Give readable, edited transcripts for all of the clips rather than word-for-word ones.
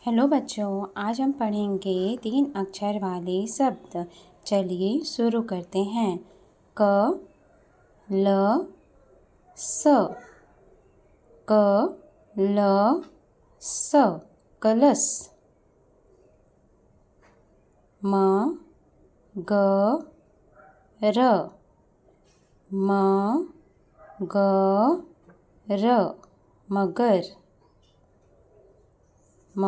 Hello बच्चों, आज हम पढ़ेंगे 3 अक्षर वाले शब्द। चलिए शुरू करते हैं। क ल स, क ल स, कलश। म ग र, म ग र, मगर। म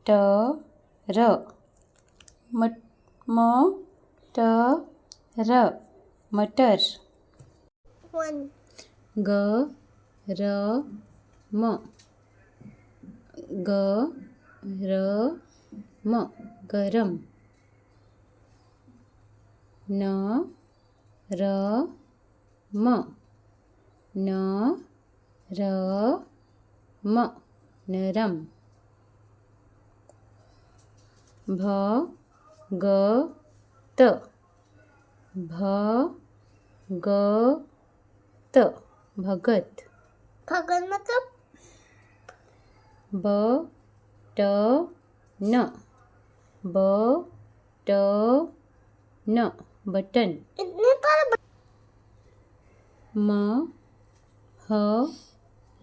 ट र, ट र, मटर। ग र म, ग र म, गरम। न र म, न र म, नरम। भ ग त, भ ग त, भगत। भगत मतलब ब ट न, ब ट न, बटन। इतने सारे म ह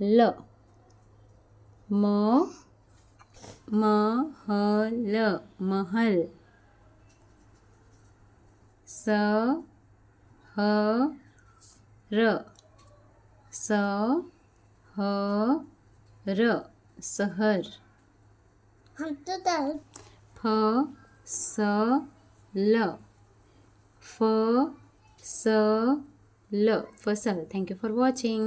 ल, म ह ल, महल। स ह र, स ह र, शहर। हम तो दाल फ स ल, फ स ल, फसल। Thank you for watching.